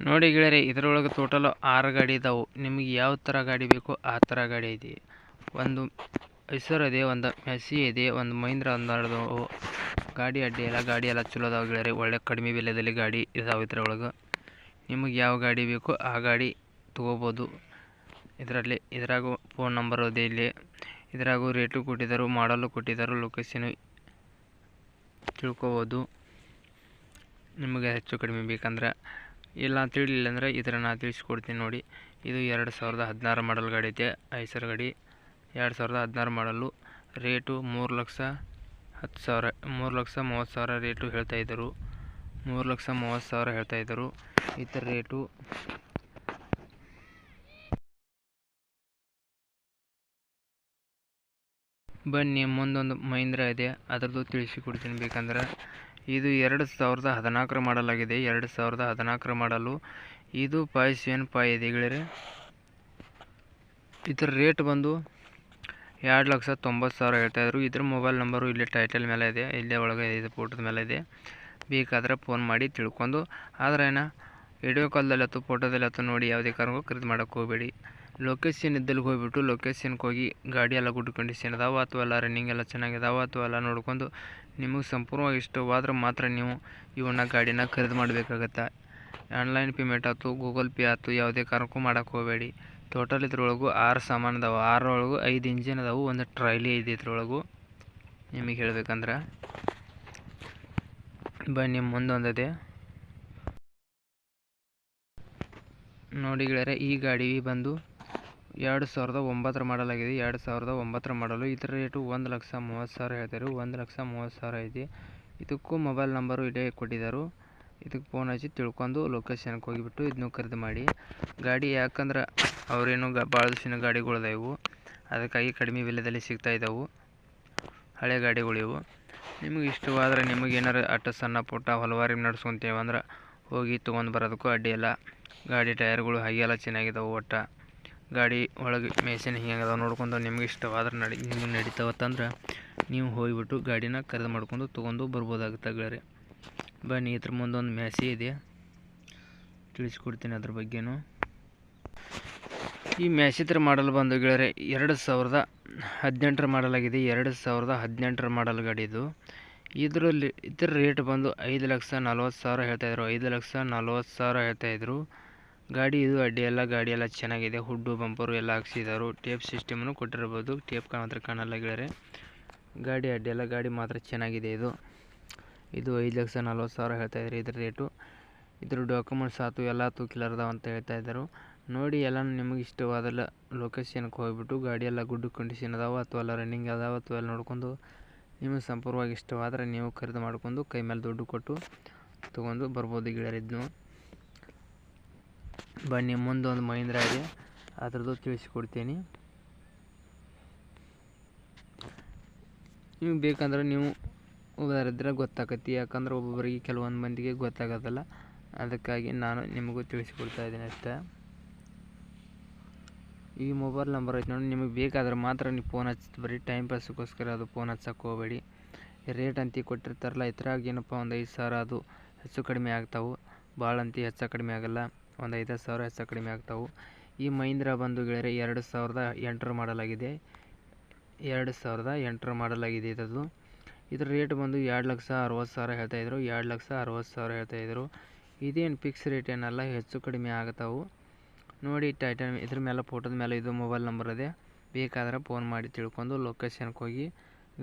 ನೋಡಿ ಗೆಳೆಯರೆ, ಇದರೊಳಗೆ ಟೋಟಲ್ 6 ಗಾಡಿ ಇದಾವೆ. ನಿಮಗೆ ಯಾವ ಥರ ಗಾಡಿ ಬೇಕೋ ಆ ಥರ ಗಾಡಿ ಇದೆ. ಒಂದು ಐಸರ್ ಇದೆ, ಒಂದು ಮೆಸ್ಸಿ ಇದೆ, ಒಂದು ಮಹೀಂದ್ರ ಒಂದು ಗಾಡಿ ಅಡ್ಡಿ ಎಲ್ಲ ಗಾಡಿ ಎಲ್ಲ ಚಲೋ ಅದಾವೆ ಗೆಳೆಯರೆ. ಒಳ್ಳೆ ಕಡಿಮೆ ಬೆಲೆಯಲ್ಲಿ ಗಾಡಿ ಇದಾವೆ ಇದರೊಳಗೆ. ನಿಮಗೆ ಯಾವ ಗಾಡಿ ಬೇಕೋ ಆ ಗಾಡಿ ತೊಗೋಬೋದು. ಇದ್ರಾಗೂ ಫೋನ್ ನಂಬರ್ ಇದೆ ಇಲ್ಲಿ. ಇದ್ರಾಗೂ ರೇಟು ಕೊಟ್ಟಿದ್ದರು, ಮಾಡಲು ಕೊಟ್ಟಿದ್ದರು, ಲೊಕೇಶನ್ ತಿಳ್ಕೊಬೋದು. ನಿಮಗೆ ಹೆಚ್ಚು ಕಡಿಮೆ ಬೇಕಂದ್ರೆ ಇಲ್ಲ ತಿಳಿಲಿಲ್ಲ ಅಂದರೆ ಈ ಥರ ನಾನು ತಿಳಿಸ್ಕೊಡ್ತೀನಿ ನೋಡಿ. ಇದು 2016 ಮಾಡಲ್ ಗಾಡಿ ಐತೆ, ಐಸರ್ ಗಾಡಿ 2016 ಮಾಡಲು. ರೇಟು 3,10,000 3,30,000 ರೇಟು ಹೇಳ್ತಾಯಿದ್ದರು. 3,30,000 ಹೇಳ್ತಾಯಿದ್ದರು. ಈ ಥರ ರೇಟು. ಬನ್ನಿ, ಮುಂದೊಂದು ಮಹೀಂದ್ರ ಇದೆ, ಅದರದ್ದು ತಿಳಿಸಿಕೊಡ್ತೀನಿ ಬೇಕಂದ್ರೆ. ಇದು 2014 ಮಾಡಲ್ ಆಗಿದೆ. 2014 ಮಾಡಲು. ಇದು 575 ಇದೆ ಗೆಳೆಯರೆ. ಇದರ ರೇಟ್ ಬಂದು 2,90,000 ಹೇಳ್ತಾಯಿದ್ರು. ಇದ್ರ ಮೊಬೈಲ್ ನಂಬರು ಇಲ್ಲಿ ಟೈಟಲ್ ಮೇಲೆ ಇದೆ, ಇಲ್ಲೇ ಒಳಗೆ ಇದೆ, ಫೋಟೋದ ಮೇಲೆ ಇದೆ. ಬೇಕಾದರೆ ಫೋನ್ ಮಾಡಿ ತಿಳ್ಕೊಂಡು. ಆದರೆ ವಿಡಿಯೋ ಕಾಲ್ದಲ್ಲಿ ಅಥವಾ ಫೋಟೋದಲ್ಲಿ ಅಥವಾ ನೋಡಿ ಯಾವುದೇ ಕಾರಣಕ್ಕೂ ಖರೀದಿ ಮಾಡೋಕ್ಕೆ ಹೋಗಬೇಡಿ. ಲೊಕೇಶನ್ ಇದ್ದಲ್ಲಿ ಹೋಗಿಬಿಟ್ಟು ಲೊಕೇಶನ್ಗೆ ಹೋಗಿ ಗಾಡಿ ಎಲ್ಲ ಗುಡ್ ಕಂಡೀಷನ್ ಅದಾವ ಅಥವಾ ಎಲ್ಲ ರನ್ನಿಂಗ್ ಎಲ್ಲ ಚೆನ್ನಾಗಿದಾವ ಅಥವಾ ಎಲ್ಲ ನೋಡ್ಕೊಂಡು ನಿಮಗೆ ಸಂಪೂರ್ಣವಾಗಿ ಇಷ್ಟವಾದ್ರೆ ಮಾತ್ರ ನೀವು ಇವನ್ನ ಗಾಡಿನ ಖರೀದಿ ಮಾಡಬೇಕಾಗತ್ತೆ. ಆನ್ಲೈನ್ ಪೇಮೆಂಟ್ ಆಯ್ತು, ಗೂಗಲ್ ಪೇ ಆಯ್ತು, ಯಾವುದೇ ಕಾರಣಕ್ಕೂ ಮಾಡೋಕ್ಕೆ ಹೋಗಬೇಡಿ. ಟೋಟಲ್ ಇದ್ರೊಳಗೂ 6 ಸಾಮಾನು ಅದಾವೆ. 6ರೊಳಗೂ 5 ಇಂಜಿನ್ ಅದಾವೆ, ಒಂದು ಟ್ರೈಲಿ ಇದೆ ಇದ್ರೊಳಗೂ. ನಿಮಗೆ ಹೇಳ್ಬೇಕಂದ್ರೆ ಬನ್ನಿ, ಮುಂದೊಂದಿದೆ ನೋಡಿ ಗೆಳೆಯರೆ. ಈ ಗಾಡಿ ಬಂದು 2009 ಮಾಡಲ್ ಆಗಿದೆ. 2009 ಮಾಡಲು. ಇದರ ರೇಟು 1,30,000 ಹೇಳ್ತಾರೆ. 1,30,000 ಇದೆ. ಇದಕ್ಕೂ ಮೊಬೈಲ್ ನಂಬರು ಇಲ್ಲೇ ಕೊಟ್ಟಿದ್ದರು. ಇದಕ್ಕೆ ಫೋನ್ ಹಚ್ಚಿ ತಿಳ್ಕೊಂಡು ಲೊಕೇಶನ್ಗೆ ಹೋಗಿಬಿಟ್ಟು ಇದನ್ನು ಖರೀದಿ ಮಾಡಿ ಗಾಡಿ. ಯಾಕಂದ್ರೆ ಅವರೇನು ಭಾಳ ದಿವಸಿನ ಗಾಡಿಗಳಿದಾವೆ ಇವು, ಅದಕ್ಕಾಗಿ ಕಡಿಮೆ ಬೆಲೆಯಲ್ಲಿ ಸಿಗ್ತಾ ಇದ್ದಾವೆ ಹಳೆ ಗಾಡಿಗಳು ಇವು. ನಿಮಗೆ ಇಷ್ಟವಾದರೆ ನಿಮಗೆ ಏನಾರು ಅಷ್ಟು ಸಣ್ಣ ಪುಟ್ಟ ಹಲವಾರು ನಡ್ಸ್ಕೊತೇವೆ ಅಂದ್ರೆ ಹೋಗಿ ತೊಗೊಂಡು ಬರೋದಕ್ಕೂ ಅಡ್ಡಿ ಇಲ್ಲ. ಗಾಡಿ ಟೈರ್ಗಳು ಹಾಗೆಲ್ಲ ಚೆನ್ನಾಗಿದ್ದಾವೆ. ಒಟ್ಟು ಗಾಡಿ ಒಳಗೆ ಮೆಷಿನ್ ಹಿಂಗೆ ನೋಡ್ಕೊಂಡು ನಿಮ್ಗೆ ಇಷ್ಟವಾದ್ರೆ ನಿಮಗೆ ನಡೀತಾವತ್ತಂದ್ರೆ ನೀವು ಹೋಗಿಬಿಟ್ಟು ಗಾಡಿನ ಖರೀದಿ ಮಾಡ್ಕೊಂಡು ತೊಗೊಂಡು ಬರ್ಬೋದಾಗುತ್ತೆ ಗೆಳೆಯರೆ. ಬನ್ನಿ, ಇದ್ರ ಮುಂದೊಂದು ಮೆಸ್ಸಿ ಇದೆ, ತಿಳಿಸ್ಕೊಡ್ತೀನಿ ಅದ್ರ ಬಗ್ಗೆನೂ. ಈ ಮೆಸ್ಸಿದ್ರ ಮಾಡಲ್ ಬಂದು ಗೆಳೆಯರೆ 2018 ಮಾಡಲ್ ಆಗಿದೆ. 2018 ಮಾಡಲ್ ಗಾಡಿ ಇದು. ಇದರ ರೇಟ್ ಬಂದು 5,40,000 ಹೇಳ್ತಾಯಿದ್ರು. 5,40,000 ಹೇಳ್ತಾಯಿದ್ರು. ಗಾಡಿ ಇದು ಅಡ್ಡಿ ಎಲ್ಲ ಗಾಡಿ ಎಲ್ಲ ಚೆನ್ನಾಗಿದೆ. ಹುಡ್ಡು ಬಂಪರು ಎಲ್ಲ ಹಾಕ್ಸಿದ್ದಾರೆ. ಟೇಪ್ ಸಿಸ್ಟಮನ್ನು ಕೊಟ್ಟಿರ್ಬೋದು. ಟೇಪ್ ಮಾತ್ರ ಕಾಣಲ್ಲ ಗೆಳೆಯರೆ. ಗಾಡಿ ಅಡ್ಡಿ ಎಲ್ಲ ಗಾಡಿ ಮಾತ್ರ ಚೆನ್ನಾಗಿದೆ. ಇದು 5,40,000 ಹೇಳ್ತಾಯಿದ್ರು ಇದ್ರ ರೇಟು. ಇದ್ರ ಡಾಕ್ಯುಮೆಂಟ್ಸ್ ಆಯ್ತು ಎಲ್ಲ ಕ್ಲಿಯರ್ ಅದಾವ ಅಂತ ಹೇಳ್ತಾಯಿದ್ದರು. ನೋಡಿ, ಎಲ್ಲ ನಿಮಗೆ ಇಷ್ಟವಾದಲ್ಲ ಲೊಕೇಶನ್ಗೆ ಹೋಗಿಬಿಟ್ಟು ಗಾಡಿ ಎಲ್ಲ ಗುಡ್ ಕಂಡೀಷನ್ ಅದಾವ ಅಥವಾ ಎಲ್ಲ ರನ್ನಿಂಗ್ ಅದಾವ ಅಥವಾ ಎಲ್ಲ ನೋಡ್ಕೊಂಡು ನಿಮಗೆ ಸಂಪೂರ್ಣವಾಗಿ ಇಷ್ಟವಾದರೆ ನೀವು ಖರೀದಿ ಮಾಡ್ಕೊಂಡು ಕೈ ಮೇಲೆ ದುಡ್ಡು ಕೊಟ್ಟು ತೊಗೊಂಡು ಬರ್ಬೋದು ಗೆಳೆಯರೆ. ಇದನ್ನು ಬನ್ನಿ, ಮುಂದೊಂದು ಮಹೀಂದ್ರ ಇದೆ, ಅದರದ್ದು ತಿಳಿಸಿಕೊಡ್ತೀನಿ. ನಿಮಗೆ ಬೇಕಂದ್ರೆ ನೀವು ಉದಾರಿದ್ರೆ ಗೊತ್ತಾಗತ್ತೆ. ಯಾಕಂದ್ರೆ ಒಬ್ಬೊಬ್ಬರಿಗೆ ಕೆಲವೊಂದು ಮಂದಿಗೆ ಗೊತ್ತಾಗೋದಲ್ಲ, ಅದಕ್ಕಾಗಿ ನಾನು ನಿಮಗೂ ತಿಳಿಸಿಕೊಡ್ತಾ ಇದ್ದೀನಿ ಅಷ್ಟೇ. ಈ ಮೊಬೈಲ್ ನಂಬರ್ ಐತೆ ನೋಡಿ, ನಿಮಗೆ ಬೇಕಾದ್ರೆ ಮಾತ್ರ ನೀವು ಫೋನ್ ಹಚ್ಚಿ ಬರೀ ಟೈಮ್ ಪಾಸ್ಗೋಸ್ಕರ ಅದು ಫೋನ್ ಹಚ್ಚಕ್ಕೆ ಹೋಗಬೇಡಿ. ರೇಟ್ ಅಂತಿ ಕೊಟ್ಟಿರ್ತಾರಲ್ಲ, ಇದ್ರಾಗ ಏನಪ್ಪ ಒಂದು 5,000 ಅದು ಹೆಚ್ಚು ಕಡಿಮೆ ಆಗ್ತಾವೆ. ಭಾಳ ಅಂತಿ ಹೆಚ್ಚು ಕಡಿಮೆ ಆಗೋಲ್ಲ, ಒಂದು 5,000 ಹೆಚ್ಚು ಕಡಿಮೆ ಆಗ್ತಾವೆ. ಈ ಮಹೀಂದ್ರ ಬಂದು ಗೆಳೆಯರೆ 2008 ಮಾಡಲ್ ಆಗಿದೆ. 2008 ಮಾಡಲ್ ಆಗಿದೆ ಇದರದ್ದು. ಇದ್ರ ರೇಟ್ ಬಂದು 2,60,000 ಹೇಳ್ತಾಯಿದ್ರು. 2,60,000 ಹೇಳ್ತಾಯಿದ್ರು. ಇದೇನು ಫಿಕ್ಸ್ ರೇಟ್ ಏನಲ್ಲ, ಹೆಚ್ಚು ಕಡಿಮೆ ಆಗ್ತಾವೆ ನೋಡಿ. ಟೈಟಲ್ ಇದ್ರ ಮೇಲೆ ಫೋಟೋದ ಮೇಲೆ ಇದು ಮೊಬೈಲ್ ನಂಬರ್ ಇದೆ. ಬೇಕಾದ್ರೆ ಫೋನ್ ಮಾಡಿ ತಿಳ್ಕೊಂಡು ಲೊಕೇಶನ್ಗೆ ಹೋಗಿ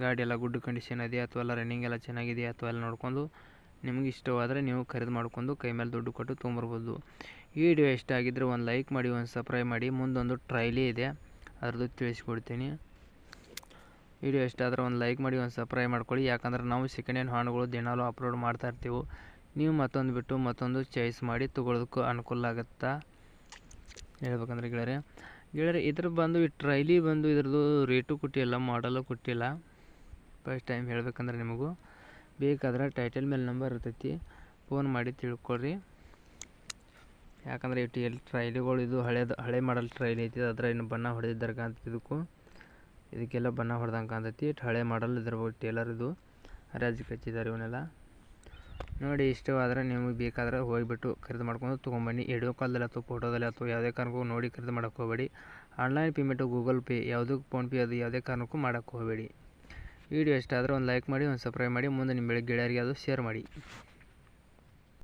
ಗಾಡಿ ಎಲ್ಲ ಗುಡ್ ಕಂಡೀಷನ್ ಇದೆ ಅಥವಾ ಎಲ್ಲ ರನ್ನಿಂಗ್ ಎಲ್ಲ ಚೆನ್ನಾಗಿದೆ ಅಥವಾ ಎಲ್ಲ ನೋಡ್ಕೊಂಡು ನಿಮಗೆ ಇಷ್ಟವಾದರೆ ನೀವು ಖರೀದಿ ಮಾಡ್ಕೊಂಡು ಕೈ ಮೇಲೆ ದುಡ್ಡು ಕೊಟ್ಟು ತೊಗೊಂಬರ್ಬೋದು. ಈ ವಿಡಿಯೋ ಇಷ್ಟ ಆಗಿದ್ದರೆ ಒಂದು ಲೈಕ್ ಮಾಡಿ, ಒಂದು ಸಬ್ಸ್ಕ್ರೈಬ್ ಮಾಡಿ. ಮುಂದೊಂದು ಟ್ರೈಲಿ ಇದೆ, ಅದ್ರದ್ದು ತಿಳಿಸ್ಕೊಡ್ತೀನಿ. ವಿಡಿಯೋ ಇಷ್ಟ ಆದರೆ ಒಂದು ಲೈಕ್ ಮಾಡಿ, ಒಂದು ಸಬ್ಸ್ಕ್ರೈಬ್ ಮಾಡ್ಕೊಳ್ಳಿ. ಯಾಕಂದ್ರೆ ನಾವು ಸೆಕೆಂಡ್ ಹ್ಯಾಂಡ್ ಹಾಡುಗಳು ದಿನಾಲೂ ಅಪ್ಲೋಡ್ ಮಾಡ್ತಾ ಇರ್ತೀವಿ. ನೀವು ಮತ್ತೊಂದು ಬಿಟ್ಟು ಮತ್ತೊಂದು ಚಾಯ್ಸ್ ಮಾಡಿ ತೊಗೊಳೋದಕ್ಕೂ ಅನುಕೂಲ ಆಗುತ್ತಾ ಹೇಳ್ಬೇಕಂದ್ರೆ ಗೆಳೆಯರೆ. ಇದ್ರ ಬಂದು ಈ ಟ್ರೈಲಿ ಬಂದು ಇದ್ರದ್ದು ರೇಟು ಕೊಟ್ಟಿಲ್ಲ, ಮಾಡಲು ಕೊಟ್ಟಿಲ್ಲ. ಫಸ್ಟ್ ಟೈಮ್ ಹೇಳ್ಬೇಕಂದ್ರೆ ನಿಮಗೂ ಬೇಕಾದ್ರೆ ಟೈಟಲ್ ಮೇಲೆ ನಂಬರ್ ಇರ್ತೈತಿ, ಫೋನ್ ಮಾಡಿ ತಿಳ್ಕೊಳ್ರಿ. ಯಾಕಂದರೆ ಈ ಟ್ರೈಲಿಗಳು ಇದು ಹಳೆ ಮಾಡಲ್ ಟ್ರೈಲಿ ಐತಿ. ಅದ್ರ ಇನ್ನು ಬಣ್ಣ ಹೊಡೆದಿದ್ದಾರೆ ಕಾಣ್ತೈತಿ. ಇದಕ್ಕೆಲ್ಲ ಬಣ್ಣ ಹೊಡೆದಂಗೆ ಕಾಣ್ತೈತಿ. ಹಳೆ ಮಾಡಲ್ ಇದ್ರ ಟೇಲರ್ ಇದು ಹರಾಜಿಗೆ ಹಚ್ಚಿದ್ದಾರೆ ಇವನ್ನೆಲ್ಲ. ನೋಡಿ ಇಷ್ಟವಾದರೆ ನಿಮಗೆ ಬೇಕಾದರೆ ಹೋಗಿಬಿಟ್ಟು ಖರೀದಿ ಮಾಡ್ಕೊಂಡು ತೊಗೊಂಬನ್ನಿ. ವಿಡಿಯೋ ಕಾಲ್ದಲ್ಲಿ ಅಥವಾ ಫೋಟೋದಲ್ಲಿ ಅಥವಾ ಯಾವುದೇ ಕಾರಣಕ್ಕೂ ನೋಡಿ ಖರೀದಿ ಮಾಡೋಕ್ಕೆ ಹೋಗಬೇಡಿ. ಆನ್ಲೈನ್ ಪೇಮೆಂಟು ಗೂಗಲ್ ಪೇ ಯಾವುದೂ ಫೋನ್ಪೇ ಅದು ಯಾವುದೇ ಕಾರಣಕ್ಕೂ ಮಾಡೋಕ್ಕೆ ಹೋಗಬೇಡಿ. ವಿಡಿಯೋ ಇಷ್ಟ ಆದರೆ ಒಂದು ಲೈಕ್ ಮಾಡಿ, ಒಂದು ಸಬ್ಸ್ಕ್ರೈಬ್ ಮಾಡಿ, ಮುಂದೆ ನಿಮ್ಮ ಗೆಳೆಯರಿಗೆ ಅದು ಶೇರ್ ಮಾಡಿ.